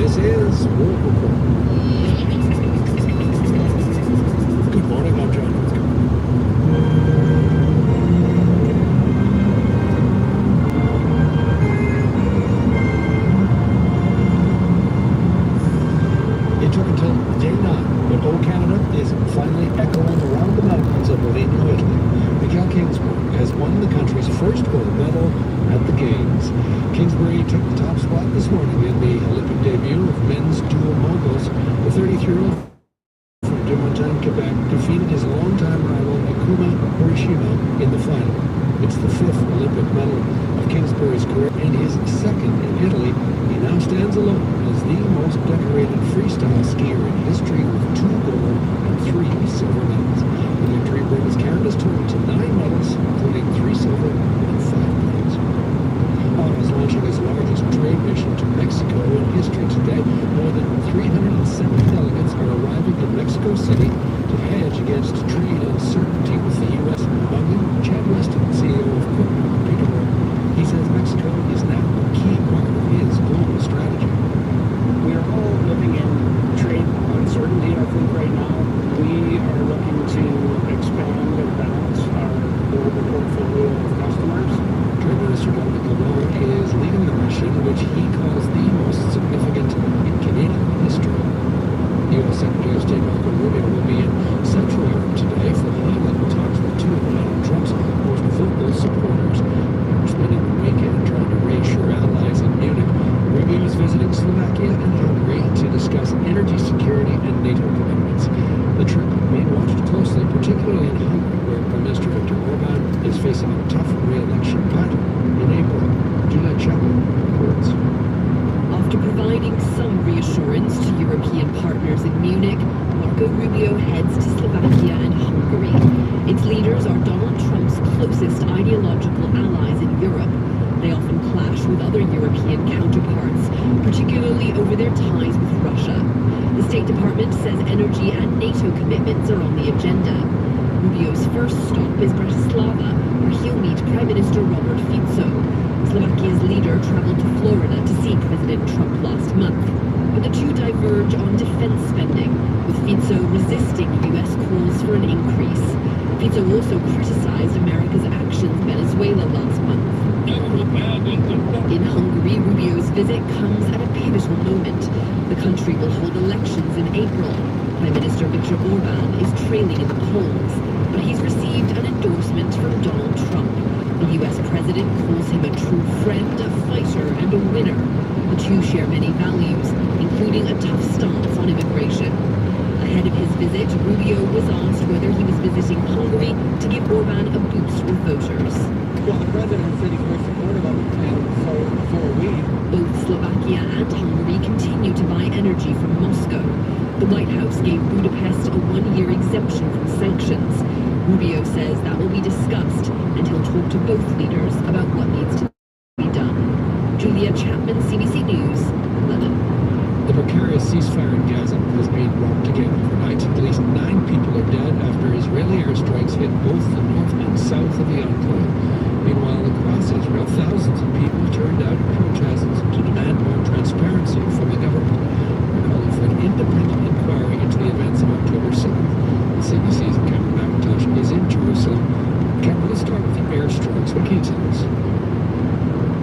This is World Report. Good morning, I'm John. It took until day 9, but O Canada is finally echoing around the mountains of Bologna, Italy. Mikhail Kingsbury has won the country's first gold medal at the Games. Kingsbury took the top spot this morning in the Olympic debut of men's dual moguls. The 33-year-old from Dumontin, Quebec, defeated his longtime rival Akuma Horishima in the final. It's the 5th Olympic medal of Kingsbury's career and his second in Italy. He now stands alone as the most decorated freestyle skier in history with 2 gold and 3 silver medals. The victory brings Canada's total to 9 medals, including 3 silver and 5 golds. Ottawa is launching its largest trade mission to Mexico in history today. More than 370 delegates are arriving in Mexico City to hedge against trade uncertainty with the U.S. Among them, Chad Weston, CEO of Peterborough. He says Mexico is now a key part of his global strategy. We are all living in trade uncertainty, I think, right now. We are looking to expand and balance our global portfolio of customers. Trade Minister is leading the mission, which he calls the most significant in Canadian history. U.S. Secretary of State Marco Rubio will be in Central Europe today for high-level talks with 2 of Donald Trump's most vocal supporters. They're spending the weekend trying to reassure allies in Munich. Rubio is visiting Slovakia and Hungary to discuss energy security and NATO commitments. The trip being watched closely, particularly in Hungary, where Prime Minister Viktor Orban is facing a tough re-election battle in April. Julia Chapman reports. After providing some reassurance to European partners in Munich, Marco Rubio heads to Slovakia and Hungary. Its leaders are Donald Trump's closest ideological allies in Europe. They often clash with other European counterparts, particularly over their ties with Russia. The State Department says energy and NATO commitments are on the agenda. Rubio's first stop is Bratislava, where he'll meet Prime Minister Robert Fico. Slovakia's leader traveled to Florida to see President Trump last month. But the two diverge on defense spending, with Fico resisting U.S. calls for an increase. Fico also criticized America's actions in Venezuela last month. In Hungary, Rubio's visit comes at a pivotal moment. The country will hold elections in April. Prime Minister Viktor Orban is trailing in the polls, but he's received an endorsement from Donald Trump. The U.S. president calls him a true friend, a fighter, and a winner. The two share many values, including a tough stance on immigration. Ahead of his visit, Rubio was asked whether he was visiting Hungary to give Orban a boost with voters. Well, the president said he's very supportive of it, and so are we. Both Slovakia and Hungary continue to buy energy from Moscow. The White House gave Budapest a 1-year exemption from sanctions. Rubio says that will be discussed, and he'll talk to both leaders about what needs to be done. Julia Chapman, CBC News, London. The precarious ceasefire in Gaza has been brought together overnight. At least 9 people are dead after Israeli airstrikes hit both the north and south of the enclave. Meanwhile, across Israel, thousands of people turned out in protests to demand more transparency from the government. They're calling for an independent inquiry into the events of October 7th. The CBC's Cameron McIntosh is in Jerusalem. Cameron, let's start with the airstrikes. What can you tell us?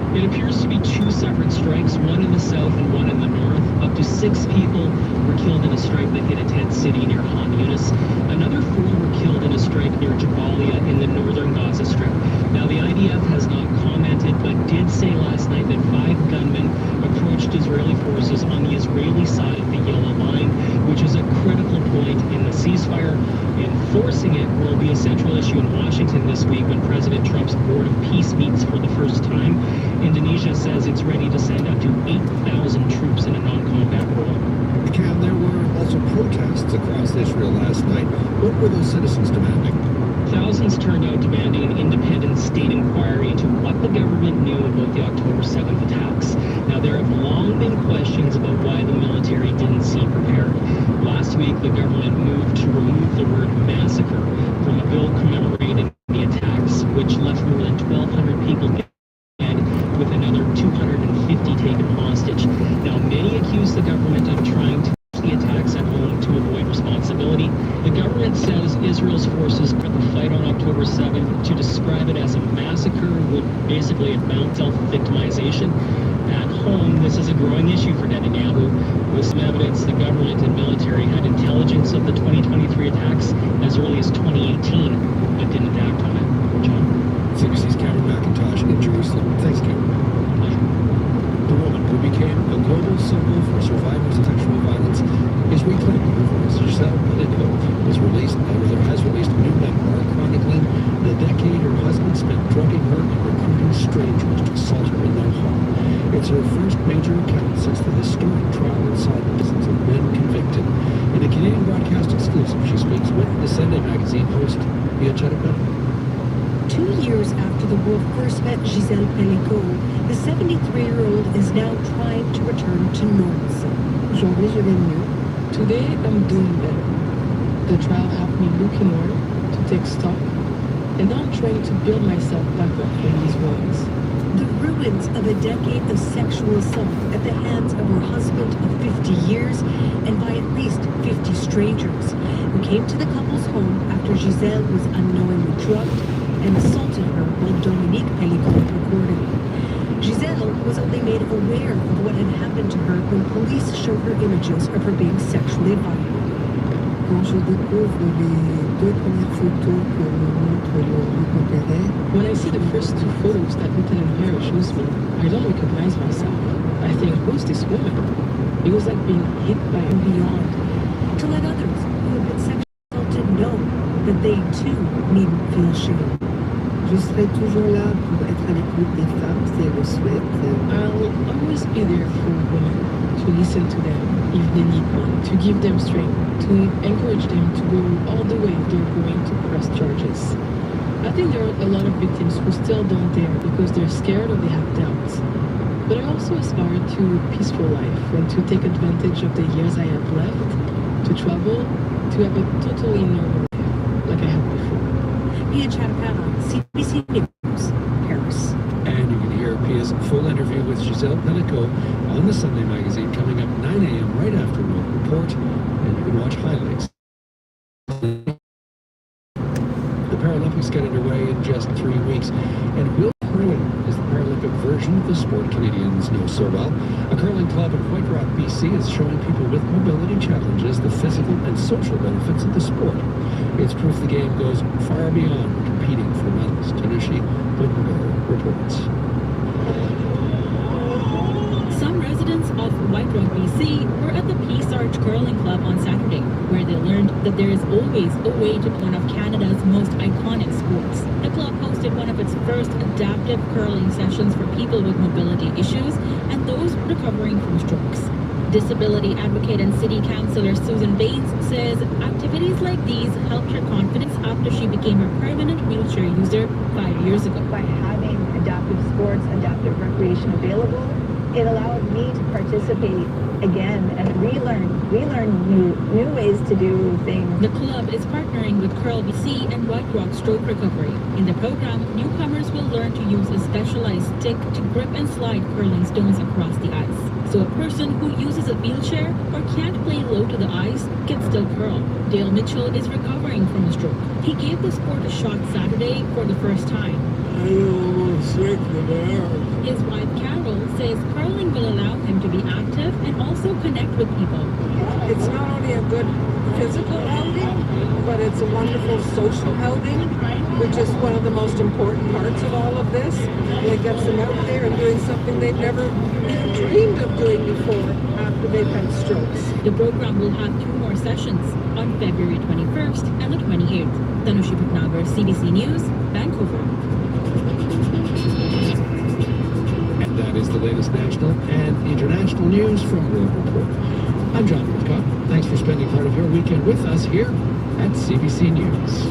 It appears to be 2 separate strikes, one in the south and one in the north. Up to 6 people were killed in a strike that hit a tent city near Han Yunis. Another 4 were killed in a strike near Jabalia in the northern Gaza Strip. Now, the IDF has not commented, but did say last night that 5 gunmen approached Israeli forces on the Israeli side of the Yellow Line, which is a critical point in the ceasefire. Enforcing it will be a central issue in Washington this week when President Trump's Board of Peace meets for the first time. Indonesia says it's ready to send up to 8,000 troops in a non-combat role. Cam, there were also protests across Israel last night. What were those citizens demanding? Thousands turned out demanding an independent state inquiry into what the government knew about the October 7th attacks. Now, there have long been questions about why the military didn't seem prepared. Last week, the government moved to remove the word massacre from a bill commemorating the attacks, which left more than 1,200 people dead, with another 250 taken hostage. Now, many accuse the government facility. The government says Israel's forces brought the fight on October 7th. To describe it as a massacre would basically amount to self-victimization. At home, this is a growing issue for Netanyahu. With some evidence, the government and military had intelligence of the 2023 attacks as early as 2018, but didn't act on it. John? CBC's Cameron McIntosh in Jerusalem. Thanks, Cameron. The woman who became a global symbol for survivors of sexual violence is reclaiming her voice. Giselle Pelicot has released a new memoir chronicling the decade her husband spent drugging her and recruiting strangers to assault her in their home. It's her first major account since the historic trial that saw dozens of men convicted. In a Canadian broadcast exclusive, she speaks with the Sunday magazine host, Mia Chadapel. 2 years after the world first met Giselle Pelicot, the 73-year-old is now trying to return to normalcy. Aujourd'hui, je vais mieux. Today, I'm doing better. The trial helped me look inward, to take stock, and now I'm trying to build myself back up from these wounds. The ruins of a decade of sexual assault at the hands of her husband of 50 years and by at least 50 strangers who came to the couple's home after Giselle was unknowingly drugged and assaulted her while Dominique Pelicot recorded. Giselle was only made aware of what had happened to her when police showed her images of her being sexually violated. Quand je découvre les deux premières photos que me montre le repéré, when I see the first two photos that Lieutenant Harris shows me, I don't recognize myself. I think, who's this woman? It was like being hit by a Beyond, to let others who have been sexually assaulted know that they too needn't feel shame. Je serai toujours là pour être à l'écoute des femmes si elles le souhaitent. I'll always be there for women, to listen to them if they need one, to give them strength, to encourage them to go all the way if they're going to press charges. I think there are a lot of victims who still don't dare because they're scared or they have doubts. But I also aspire to a peaceful life and to take advantage of the years I have left, to travel, to have a totally normal life like I had before. Mia Chadapel, CBC News, Paris. And you can hear Pia's full interview with Giselle Pelicot on the Sunday magazine coming up 9 a.m. right after World Report, and you can watch highlights. The Paralympics get underway in just 3 weeks, and Will Curling is the Paralympic version of the sport Canadians know so well. A curling club in White Rock, BC is showing people with mobility challenges the physical and social benefits of the sport. It's proof the game goes far beyond competing for medals. Tanushi Buttengar reports. Some residents of White Rock, BC were at the Peace Arch Curling Club on Saturday, where they learned that there is always a way to play one of Canada's most iconic sports. The club hosted one of its first adaptive curling sessions for people with mobility issues and those recovering from strokes. Disability advocate and city councillor Susan Baines says activities like these helped her confidence after she became a permanent wheelchair user 5 years ago. By having adaptive sports, adaptive recreation available, it allowed me to participate again and relearn new ways to do things. The club is partnering with Curl BC and White Rock Stroke Recovery. In the program, newcomers will learn to use a specialized stick to grip and slide curling stones across the ice. So a person who uses a wheelchair or can't play low to the ice can still curl. Dale Mitchell is recovering from a stroke. He gave the sport a shot Saturday for the first time. I almost sick the nerve. His wife Carol says curling will allow him to be active and also connect with people. It's not only a good physical outing, but it's a wonderful social outing, which is one of the most important parts of all of this. It gets them out there and doing something they've never even dreamed of doing before after they've had strokes. The program will have 2 more sessions on February 21st and the 28th. Tanushi Bhatnagar, CBC News, Vancouver. And that is the latest national and international news from World Report. I'm John Woodcock. Thanks for spending part of your weekend with us here at CBC News.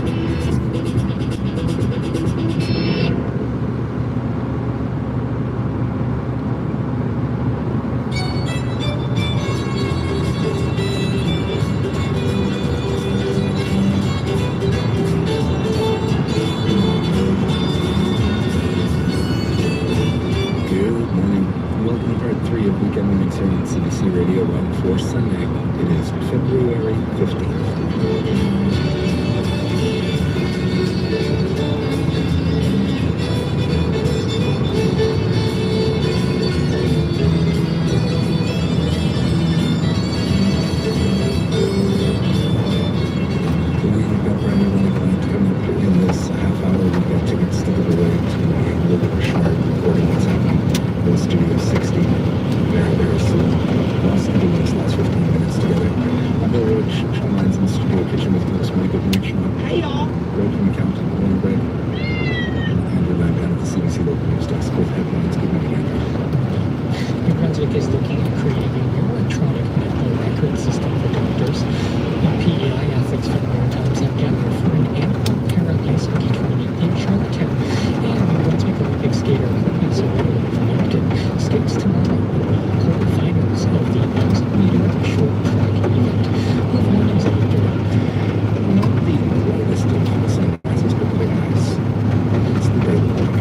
Weekend Mornings here on CBC Radio 1 for Sunday. It is February 15th. Sean Lyons in the studio kitchen with Chris Mike of Nick Sean. Hey, y'all. Greg from Accountant, Warren Greg. And Andrew Van down at the CBC local news desk. Both headlines. Good night again. New Brunswick is looking at creating a new electronic medical record system for doctors. PEI athletes from the Maritimes have gathered for an annual para ice hockey tournament in Charlottetown. And New Brunswick Olympic skater Courtney from Moncton skates tomorrow in the quarterfinals of the 1,000-meter short track event. Good morning, Victor. Not the brightest of sunrises, but quite nice. It's the day of the week.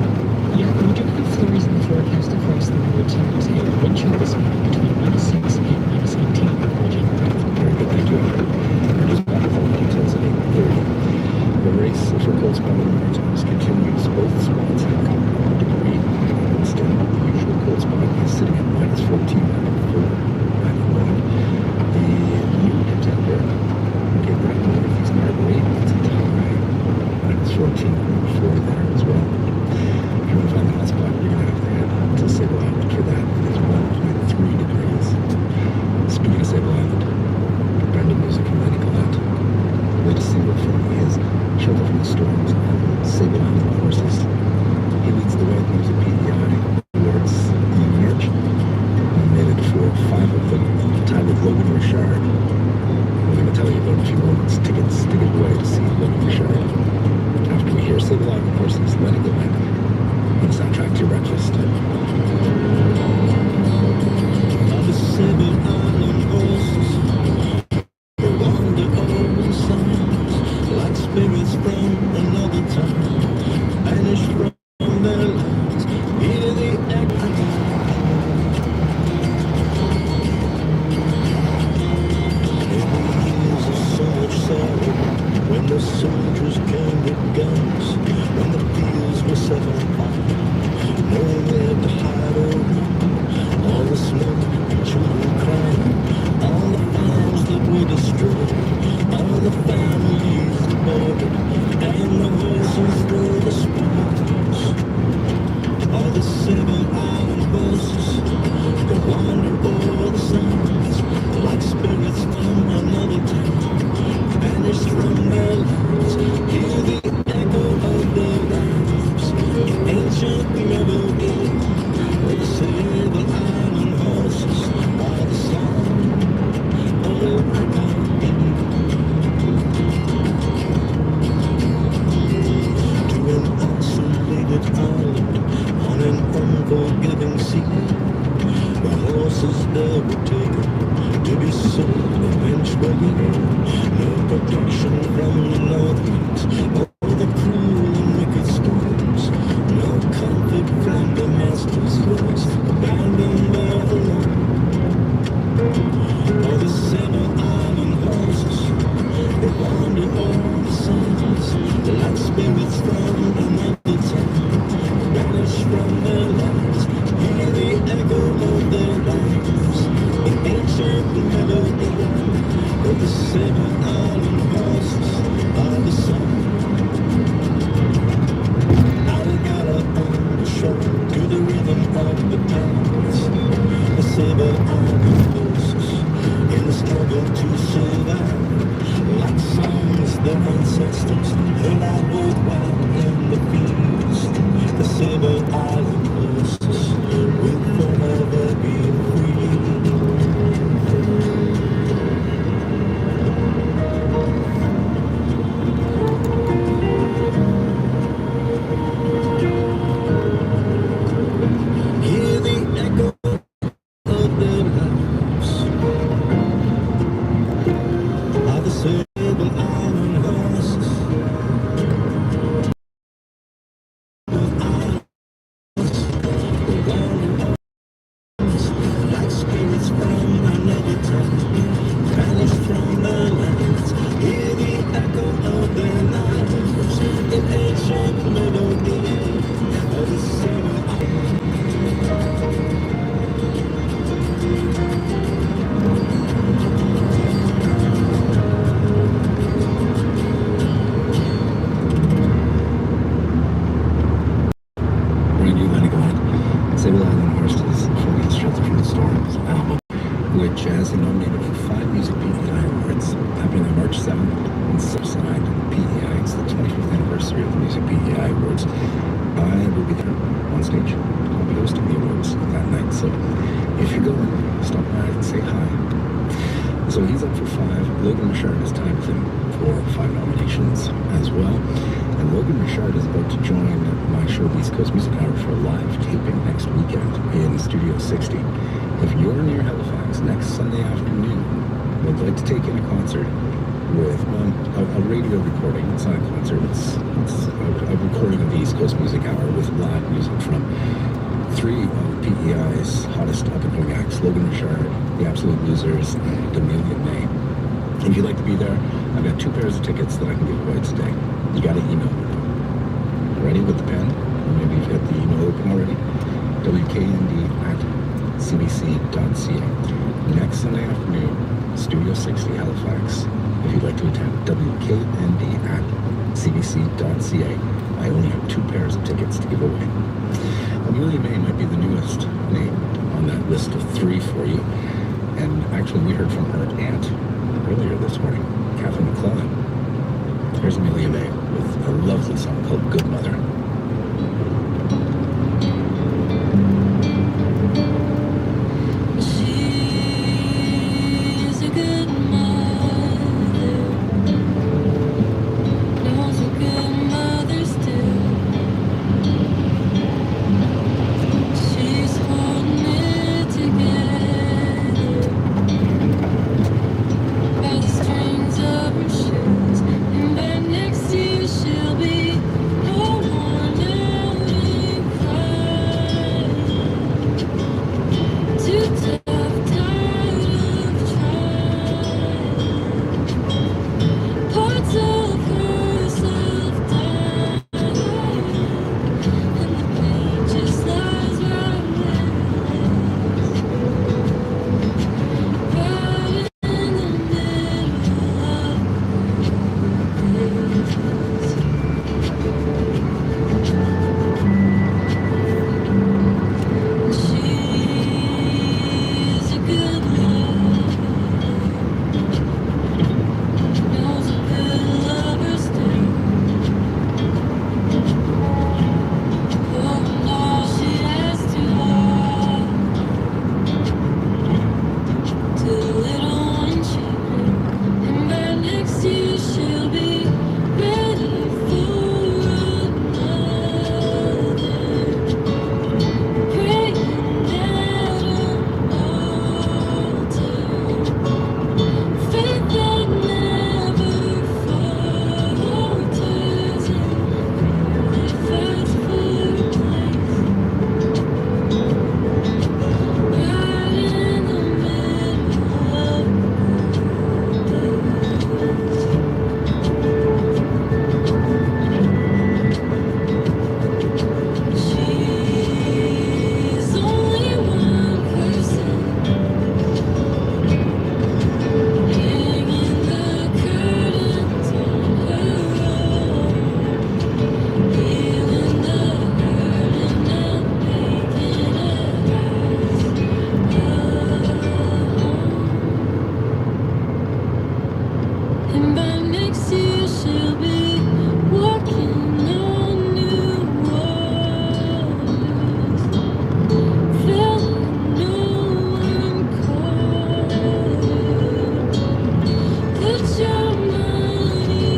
Yeah, we do have flurries in the forecast across the Maritimes and wind chill this morning between -6 and -18 in the region. Very good, thank you. And just wonderful details at 8:30. The race for cold spot in the Maritimes continues. Both spots have got 1 degree. Still, the usual cold spot is sitting at -14 for at the moment. The new contender, Cape Breton Northeast Marguerite, it's a tie. -14.4 there as well. If you want to find the hot spot, you're going to have to head to Sable Island for that. It is 1.3 degrees. Speaking of Sable Island, Brandon Music from Lenny Collette. The latest single from his Shelter from the Storms on Sable Island Horses. He leads the way at Music PEI Awards in March. Nominated for 5 of them, tied with Logan Richard. I'm going to tell you about in a few moments. Tickets away to see Logan Richard. After we hear Sable Island Horses, Lenny Collette on Soundtrack to Your Breakfast. Of the Sable Island horses, they wander over sands like spirits from another time, banished from their lands. Hear the echo. Years of so much sorrow when the soldiers came with guns, when the fields were set on fire, nowhere to hide or run. All the smoke, children crying, all the farms that were destroyed, all the families deported, and the horses drove the spoils. All the Sable Island horses, they wander over the sands like spirits from another time, vanished from their lands. Hear the echo of their lives, ancient melody. The Sable Island horses are the song of a to an isolated island on an unforgiving sea. The horses there were taken to be sold eventually. No protection from the north winds or the cruel and wicked storms. No comfort from the master's voice, abandoned there alone. All the Sable Island horses, they wander over the sands like spirits from another time, vanished from their lands. Hear the echo of their lives, an ancient melody. Of the Sable Island horses are the song. Alligator on the shore to the rhythm of the tides. The Sable Island horses in the struggle to survive, like songs their ancestors heard out worldwide in the fields. The Sable Island horses will forever be free. Hear the echo of their lives, of the Sable Island horses. going? Stop by and say hi. So he's up for 5. Logan Richard is tied with him for 5 nominations as well. And Logan Richard is about to join my show, East Coast Music Hour, for a live taping next weekend in Studio 60. If you're near Halifax next Sunday afternoon, would like to take in a concert with a radio recording. It's not a concert, it's a recording of the East Coast Music Hour with live music from 3 of PEI's hottest up-and-coming acts, Logan Richard, The Absolute Losers, and Amelia May. If you'd like to be there, I've got 2 pairs of tickets that I can give away today. You got to email me. Ready with the pen? Or maybe you've got the email open already. WKND@cbc.ca. Next Sunday afternoon, Studio 60, Halifax. If you'd like to attend, WKND@cbc.ca. I only have 2 pairs of tickets to give away. Amelia May might be the newest name on that list of 3 for you. And actually, we heard from her aunt earlier this morning, Catherine McClellan. Here's Amelia May with a lovely song called Good Mother. She's a good mother, knows what good mothers do. She's holding it together by the strings of her shoes, and by next year she'll be all worn out and crying. Too tough, tired of trying. Parts of herself dying, and the pain just lies right there, right in the middle of this. She's a good mother, knows what good lovers do. Pouring all she has to offer to the little one she knew. And by next year she'll be ready for another, praying at her altar, faith that never falters, and really fights for a place right in the middle of She's only one person, hanging the curtains on her own, healing the hurting and making it right. And by next year she'll be walking on new waters, feeling no one caught her. Put your money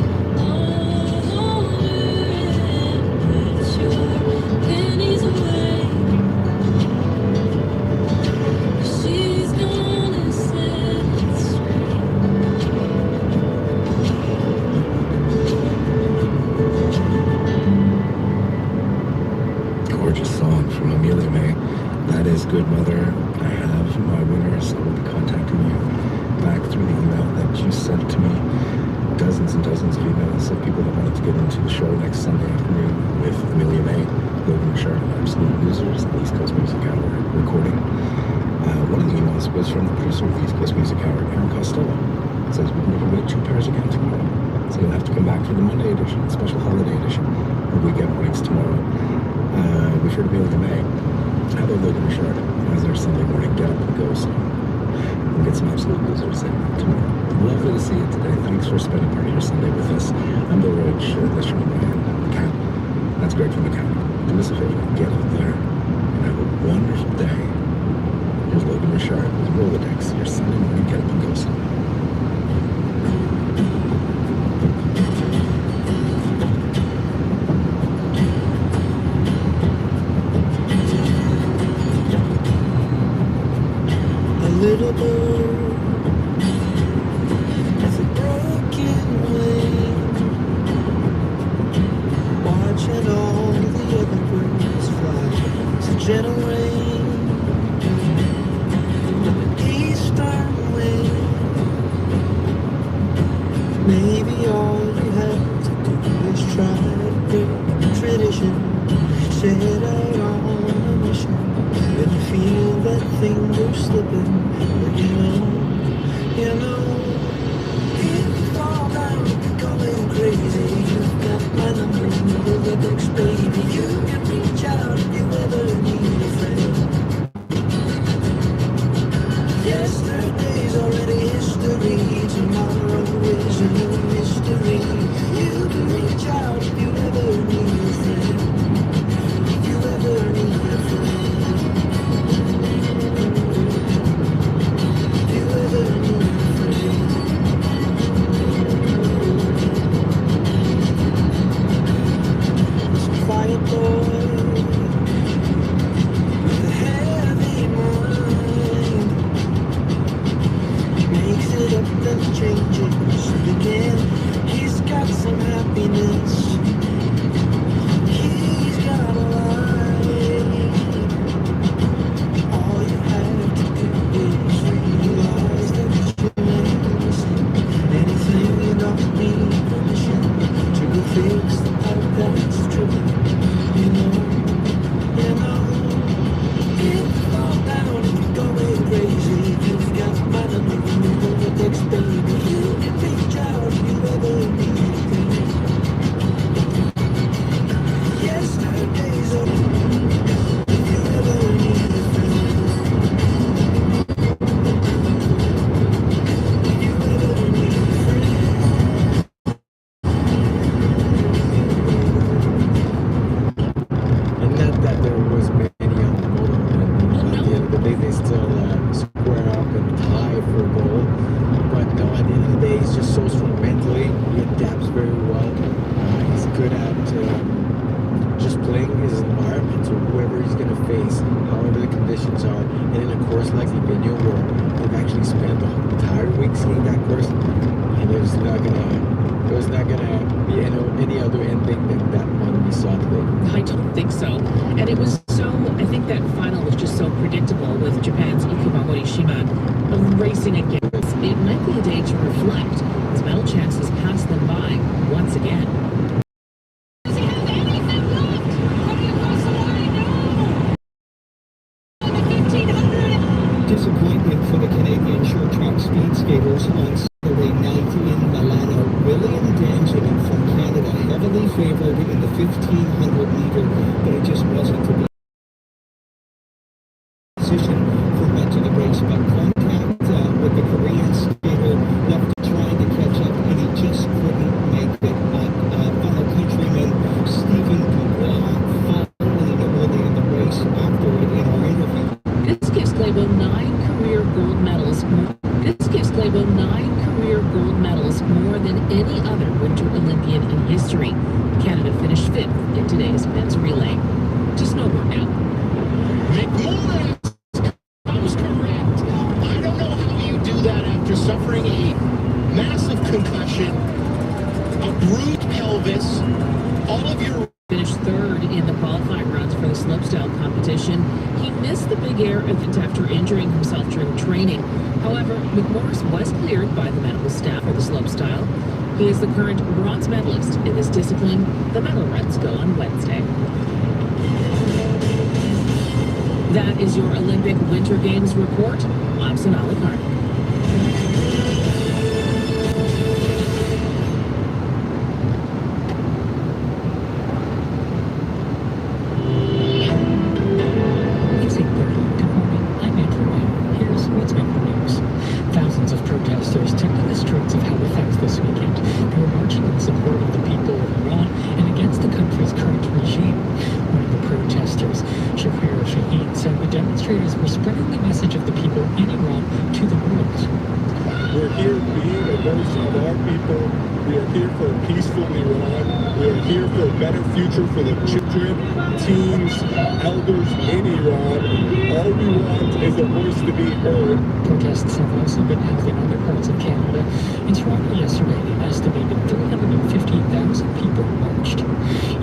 on her and put your pennies away. She's gonna set it straight. Gorgeous song from Amelia May. That is Good Mother. I have my winners. I will be contacting you back through the email that you sent to me. Dozens and dozens of emails of people that wanted to get into the show next Sunday afternoon with Amelia May, Logan Richard, and Absolute Losers, the East Coast Music Hour recording. One of the emails was from the producer of the East Coast Music Hour, Aaron Costello. It says, we're going to give away 2 pairs again tomorrow. So you'll have to come back for the Monday edition, special holiday edition, or weekend mornings tomorrow. We've heard Amelia May. How about Logan Richard? As our Sunday morning get up and go song. We'll get some Absolute Losers in tomorrow. Lovely to see you today. Thanks for spending part of your Sunday with us. I'm Bill Roach, this from the cat. That's Greg from the cat. Do us a favor, get out there and have a wonderful day. Here's Logan Richard with Rolodex, your Sunday morning get up and go song. A little bird with a broken wing, watching all the other birds fly. It's a gentle rain, an eastern wind. Maybe all you have to do is try to break tradition. Set out on a mission. When you feel that fingers slipping, well, you know, if you fall down, you're going crazy. You've got my number in the Rolodex, baby. You can reach out if you ever need a friend. Yesterday's already history. Tomorrow is a new mystery. You can reach out if you ever need a friend. If you ever need a friend. Quiet boy with a heavy mind makes it up and changes again. He's got some happiness. He's got a life. All you have to do is realize that you're missing anything. You don't need permission to go fix the part that's true. You know, if you fall down and you're going crazy, you've got my number in the Rolodex, baby. You can reach out if you ever need anything. Yesterday's over. If you ever need a friend. If you ever need a friend. And not that there was many on the motor, and at the end of the day, they still square up and tie for a goal. But no, at the end of the day, he's just so strong mentally. He adapts very well. He's good at just playing his environment, so whoever he's going to face, however the conditions are. And in a course like Livigno, where they've actually spent the entire week skiing that course, and there's not gonna be any other ending than that one we saw today. I don't think so. And it was so, I think that final was just so predictable with Japan's Ikuma Morishima racing against. It might be a day to reflect as medal chances pass them by once again. Disappointment for the Canadian short track speed skaters on Saturday night in Milano. William D'Angelo from Canada, heavily favored in the 1500 meter, but it just wasn't to be position for much of the race. But contact with the Korean skater left trying to catch up, and he just couldn't make it. Fellow countryman Stephen Dubois following early in the race after it in our interview. This gives Glebo 9 career gold medals. This gives Glebo 9 career gold medals, more than any other Winter Olympian in history. Canada finished 5th in today's men's relay. To snowboard now. That was correct. I don't know how you do that after suffering a massive concussion, a bruised pelvis, all of your... Finished 3rd in the qualifying runs for the slopestyle competition. He missed the big air event after injuring himself during training. However, McMorris was cleared by the medical staff for the slopestyle. He is the current bronze medalist in this discipline. The medal runs go on Wednesday. That is your Olympic Winter Games report. I'm Sonali Karnik. Protesters took to the streets of Halifax this weekend. They were marching in support of the people of Iran and against the country's current regime. One of the protesters, Shafir Shaheen, said the demonstrators were spreading the message of voice of our people. We are here for a peaceful Iran. We are here for a better future for the children, teens, elders in Iran. All we want is a voice to be heard. Protests have also been held in other parts of Canada. In Toronto yesterday, an estimated 350,000 people marched.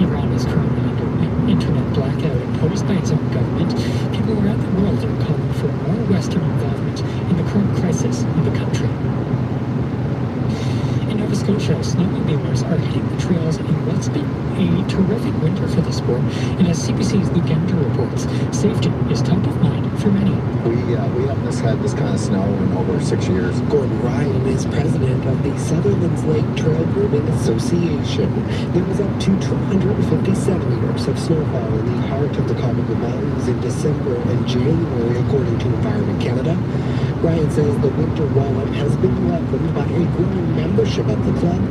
Iran is currently under an internet blackout imposed by its own government. People around the world are calling for more Western involvement in the current crisis in the country. In Nova Scotia, snowmobilers are hitting the trails in what's been a terrific winter for the sport, and as CBC's Luke Ender reports, safety is top of mind for many. We haven't had this kind of snow in over 6 years. Gordon Ryan is president of the Sutherland's Lake Trail Grooming Association. There was up to 250 centimeters of snowfall in the heart of the Comical Mountains in December and January, according to Environment Canada. Ryan says the Winter Wallop has been welcomed by a growing membership of the club.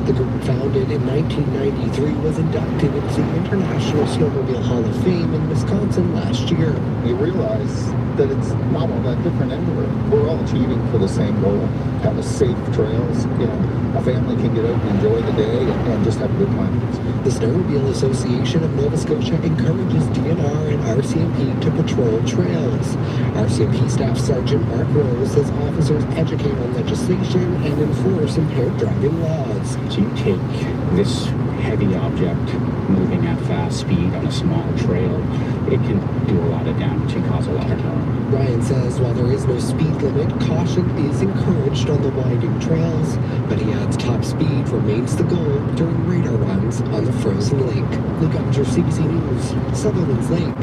The group, founded in 1993, was inducted into the International Snowmobile Hall of Fame in Wisconsin last year. We realize that it's not all that different anywhere. We're all achieving for the same goal, have a safe trails, a family can get out and enjoy the day and just have a good time. The Snowmobile Association of Nova Scotia encourages DNR and RCMP to patrol trails. RCMP Staff Sergeant Mark Rose says officers educate on legislation and enforce impaired driving laws. So you take this heavy object moving at fast speed on a small trail, it can do a lot of damage and cause a lot of harm. Ryan says while there is no speed limit, caution is encouraged on the winding trails, but he adds top speed remains the goal during radar runs on the frozen lake. Luke Ender, CBC News, Sutherland's Lake.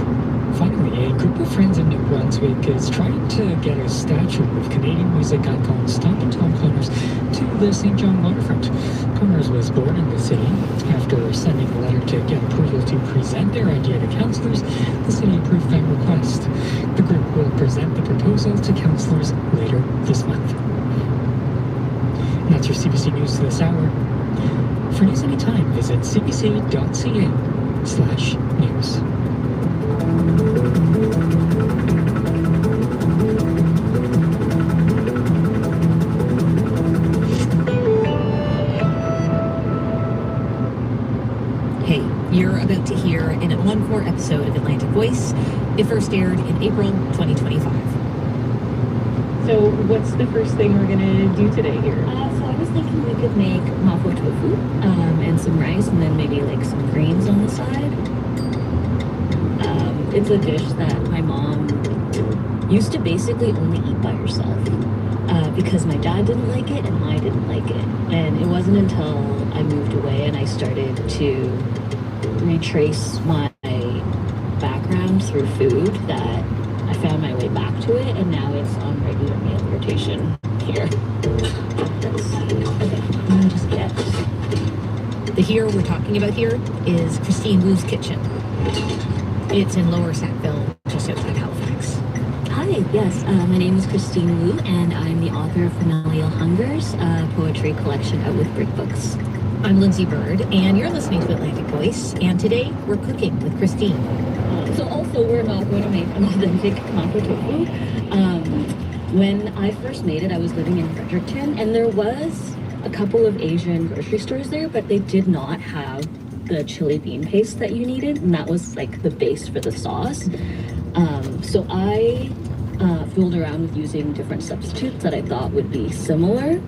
Finally, a group of friends in New Brunswick is trying to get a statue of Canadian music icon Stompin' Tom Connors to the St. John waterfront. Connors was born in the city. After sending a letter to get approval to present their idea to councillors, the city approved that request. The group will present the proposal to councillors later this month. And that's your CBC News this hour. For news anytime, visit cbc.ca/news. Hey, you're about to hear an encore episode of Atlantic Voice. It first aired in April 2025. So what's the first thing we're gonna do today here? So I was thinking we could make mapo tofu and some rice and then maybe like some greens on the side. It's a dish that my mom used to basically only eat by herself because my dad didn't like it and I didn't like it. And it wasn't until I moved away and I started to retrace my background through food that I found my way back to it, and now it's on regular meal rotation here. Let's see. Okay, I'm gonna just get the here we're talking about here is Christine Wu's kitchen. It's in Lower Sackville, just outside Halifax. Hi, yes, my name is Christine Wu, and I'm the author of Familial Hungers, a poetry collection out with Brick Books. I'm Lindsay Bird, and you're listening to Atlantic Voice, and today we're cooking with Christine. So also, we're not going to make an authentic mapo tofu. When I first made it, I was living in Fredericton, and there was a couple of Asian grocery stores there, but they did not have the chili bean paste that you needed, and that was like the base for the sauce. So I fooled around with using different substitutes that I thought would be similar.